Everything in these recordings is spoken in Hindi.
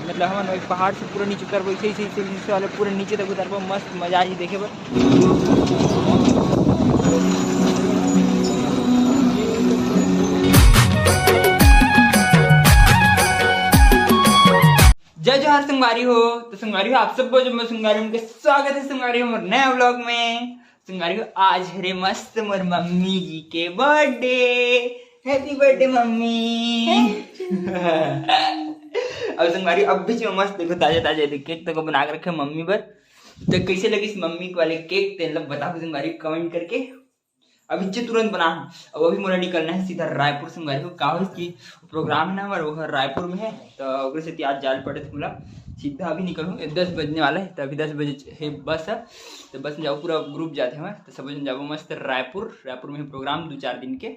मतलब हम एक पहाड़ से पूरा नीचे उतर ऐसे ही नीचे वाले पूरे नीचे तक उतर मस्त मजा ही देखे पर। जय जोहार संगवारी हो। तो संगवारी हो आप सबको, जो मैं संगवारी हूँ, स्वागत है संगवारी हो मोर नया व्लॉग में। संगवारी हो आज है मस्त मोर मम्मी जी के बर्थडे। Happy birthday mummy. अब संगवारी अब भी जो मस्त देखो ताजा ताजा केक तो बना के रखे मम्मी पर। तो कैसे लगी इस मम्मी वाले केक तो मतलब बताओ संगवारी कमेंट करके। अभी चे तुरंत बना अब अभी मोला निकलना है सीधा रायपुर। संगवारी हो कागज की प्रोग्राम है ना हमारा, वो रायपुर में है। तो से आज जाल पड़े थे मोला, सीधा अभी निकलूँ 10 बजने वाला है। तो अभी 10 बजे है बस है। तो बस में जाओ पूरा ग्रुप जाते हैं तो सब जाओ मस्त रायपुर में है प्रोग्राम 2-4 दिन के।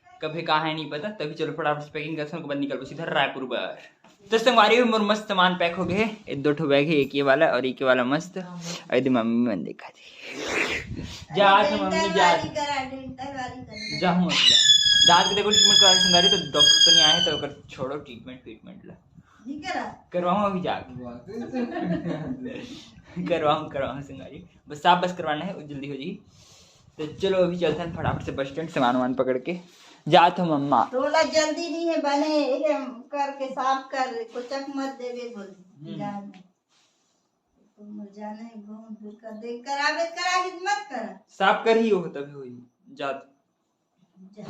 कभी कहाँ है नहीं पता। तभी चलो फटाफट पैकिंग करते बाद निकल सीधा रायपुर बार। तो संगवारी मोर मस्त सामान पैक हो गए। 2 बैग है, एक ये वाला और एक ये वाला मस्त। अरे मम्मी मन देखा थी जा मम्मी जा जाऊँ दांत के देखो ट्रीटमेंट करा संगवारी। तो डॉक्टर तो नहीं आए तो छोड़ो ट्रीटमेंट ला करवाऊँ अभी जाके करवाऊँ संगवारी। बस साफ बस करवाना है जल्दी हो जाएगी। तो चलो अभी चलते हैं फटाफट से बस स्टैंड सामान पकड़ के जात हो मम्मा। रोला जल्दी नहीं है बने करके साफ कर कुचक मत देवे बोल जाने घूम फिर कर देख करावे करा मत कर साफ कर ही हो तभी होई जात।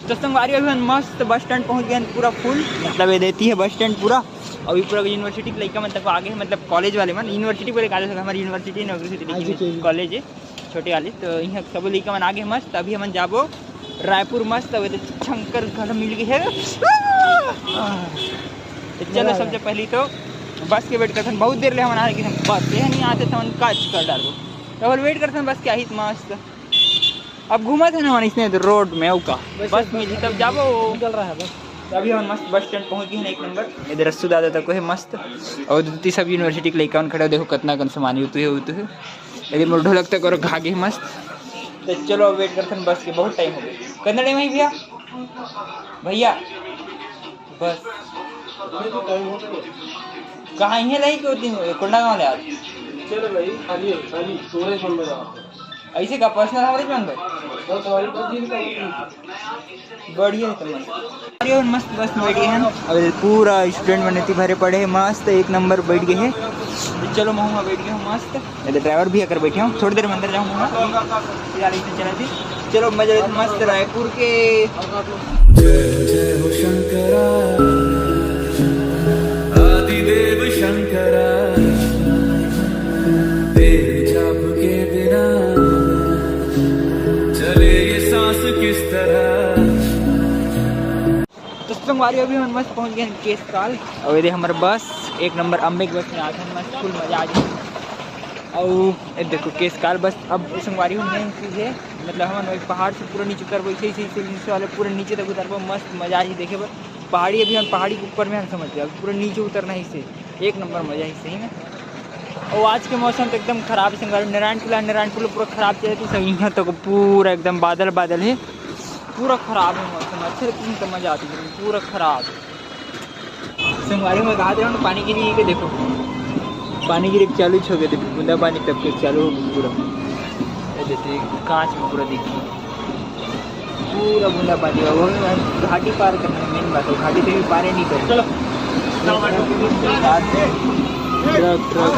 तो संगवारी अभी हम मस्त बस स्टैंड पहुंच गए पूरा फुल, मतलब ये देती है बस स्टैंड पूरा। अभी पूरा यूनिवर्सिटी के लड़का मतलब आगे है, मतलब कॉलेज वाले मन यूनिवर्सिटी बोले कॉलेज हमारी यूनिवर्सिटी कॉलेज है छोटे वाले। तो यहाँ सब लड़का मन आगे मस्त। अभी हम जाबो रायपुर मस्त। अब तो शंकर घर मिल गई है। चलो सबसे पहले तो बस के वेट करते हैं। बहुत देर ले हम कि हम बस से नहीं आते थे हम काच कर डालो तो वेट करते हैं बस क्या ही मस्त। अब घूमा थे ना इसने तो रोड में का बस में तब जाबो चल रहा है बस। तो अभी हम मस्त बस स्टैंड पहुंच गए हैं 1 नंबर। इधर रस्सू दादा तक है मस्त। और दूसरी सब यूनिवर्सिटी के लड़का खड़े देखो कितना कन सामान होते है यदि मोर ढोलक तक और घागे मस्त। तो चलो वेट करते हैं बस के, बहुत टाइम हो गया। कितना टाइम है भैया बस कहाँ ही नहीं कि कोंडा गाँव ले आज चलो भाई खाली स्टोरेज बंद हो ऐसे का पर्सनल हमारे बंद बढ़िया है। मस्त बस में बैठ गए हैं। अब पूरा स्टूडेंट बनती भरे पड़े हैं मस्त 1 नंबर बैठ गए हैं। तो चलो मैं बैठ गया हूँ मस्त। तो ड्राइवर भी आकर बैठे हूँ, थोड़ी देर में अंदर जाऊँगा चला थी। चलो मजा मस्त रायपुर के। जय जय हो शंकरा आदिदेव शंकरा तेरे जाप के बिना चले ये सांस किस तरह। तो संगवारी अभी हम मस्त पहुंच गए केस काल। और ये हमारे बस 1 नंबर अम्बे की बस में आते हैं मस्त फुल मजा आ जाए। और देखो केस काल बस। अब संगवारी मेन चीज़ है मतलब हम एक पहाड़ से पूरा नीचे उतर ऐसे ही नीचे वाले पूरे नीचे तक उतर मस्त मजा ही देखे पर। पहाड़ी अभी हम पहाड़ी के ऊपर में हम समझते हैं पूरा नीचे उतरना ही से 1 नंबर मजा ही सही में। और आज के मौसम तो एकदम खराब है संगवारी। नारायणपुर पूरा खराब चले तो सब यहाँ तक पूरा एकदम बादल है, पूरा खराब है मौसम। अच्छे लेकिन तो मजा आती है, पूरा खराब संगवारी में कहा था पानी गिरी के देखो पानी गिरी चालू हो गए थे बूंदा पानी तब के चालू हो गया पूरा। जैसे कांच में पूरा देखिए पूरा बूंदा पानी हुआ। वो घाटी पार करना मेन बात है, घाटी से भी पार ही नहीं कर। चलो ट्रक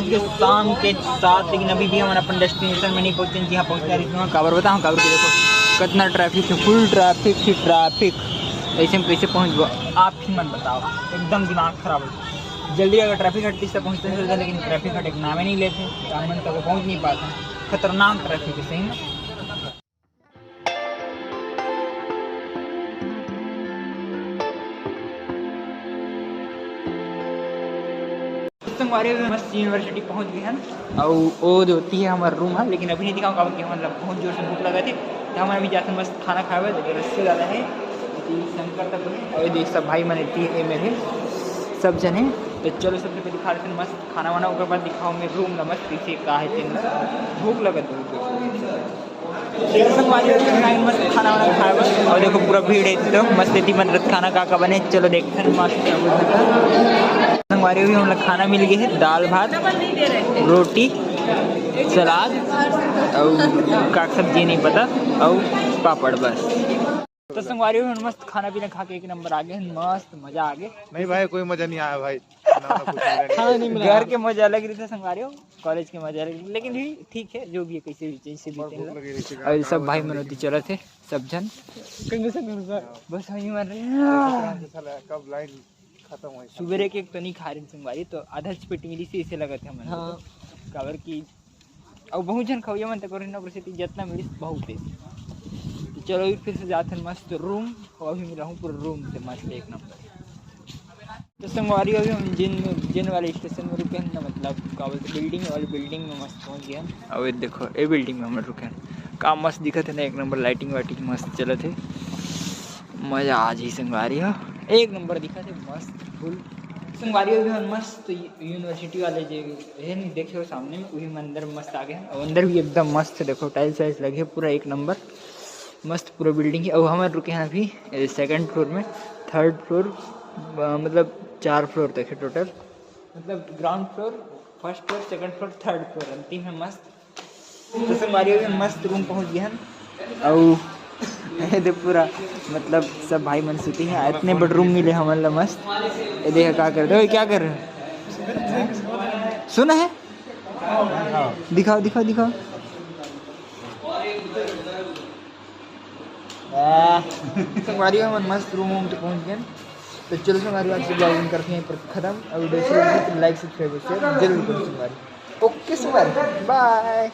बज गए शाम के 7, लेकिन अभी भी हम अपन डेस्टिनेशन में नहीं पहुँचे। जहाँ पहुँचना रही काबर बताऊँ, काबर के देखो कितना ट्रैफिक है, फुल ट्रैफिक ही ट्रैफिक। ऐसे में कैसे पहुँच गो आप ही मन बताओ, एकदम दिमाग खराब हो। जल्दी अगर ट्रैफिक हटती तब पहुँचते चलते, लेकिन ट्रैफिक हटे नाम ही नहीं लेते, मन तक पहुँच नहीं पाते। खतरनाक ट्रैफिक है सही ना। संगवारी में मस्त यूनिवर्सिटी पहुंच गए हैं और वो जो होती है हमारा रूम है, लेकिन अभी नहीं दिखाऊँ काबर कि मतलब बहुत जोर से भूख लगा थी। तो हमारे अभी जाते मस्त खाना खाए हुए, लेकिन रस्से ज़्यादा है शंकर तक है। और ये सब भाई मैंने ये मेरे सब जने। तो चलो सबसे पहले खा लेते हैं मस्त खाना वाना, उसके बाद दिखाओ मेरे रूम का मस्त पीछे का है तीन भूख लगा तो मस्त खाना वाना खाए हुए। और देखो पूरा भीड़ है, तो मस्त इतनी बनरत खाना का बने। चलो देखते हैं मस्त संगवारी भी हम लोग खाना मिल गए है, दाल भात रोटी सलाद और का सब्जी नहीं पता और पापड़ बस। तो संगवारी में मस्त खाना पीना खा के एक नंबर आ गए, मस्त मजा आ गया। नहीं भाई कोई मजा नहीं आया भाई, खाना नहीं मिला। घर के मजा अलग रही था संगवारी, कॉलेज के मजा अलग, लेकिन भी ठीक है जो भी है, कैसे भी जैसे भी। और सब भाई मनोती चले थे सब जन, बस वही मर रहे। कब लाइन खत्म हुई सुबह के एक तो नहीं खा रही संगवारी, तो आधा पेट मिली से इसे लगा थे हमें काबर की। और बहुत जन खवैया मन तक परिस्थिति जितना मिली बहुत है। तो चलो फिर से जाते हैं मस्त रूम, और अभी मिला हूँ पूरा रूम से मस्त एक नंबर। तो संगवारी अभी हम जिन वाले स्टेशन में रुके हैं ना, मतलब का बोलते बिल्डिंग वाली बिल्डिंग में मस्त पहुँच गए हैं। और ये देखो ये बिल्डिंग में हम रुके हैं, का मस्त दिखा थे ना, एक नंबर लाइटिंग वाइटिंग मस्त चले थे, मज़ा आज ही संगवारी हो एक नंबर दिखा थे मस्त फुल। संगवारी भी हम मस्त यूनिवर्सिटी वाले जो है नहीं देखे हो सामने में, वही मंदिर मस्त आ गए हैं। और अंदर भी एकदम मस्त देखो टाइल्स वाइल्स लगे पूरा एक नंबर मस्त पूरा बिल्डिंग है। और हमारे रुके हैं अभी 2nd फ्लोर में, 3rd फ्लोर मतलब 4 फ्लोर तक है टोटल, मतलब ground floor 1st floor 2nd floor 3rd floor अंतिम है मस्त। तो संगवारी भी मस्त रूम पहुँच गए हैं। और ये पूरा मतलब सब भाई मन सुती हैं, इतने बड़ रूम मिले हमारे मस्त। ये देखा क्या कर रहे हो, क्या कर रहे हो, सुना है दिखाओ दिखाओ दिखाओ। संगवारी में मस्त रूम तो पहुंच गए। तो चलो संगवारी आज से ब्लॉगिंग करते हैं पर खत्म। और वीडियो लाइक सब्सक्राइब शेयर जरूर करो संगवारी। ओके संगवारी बाय।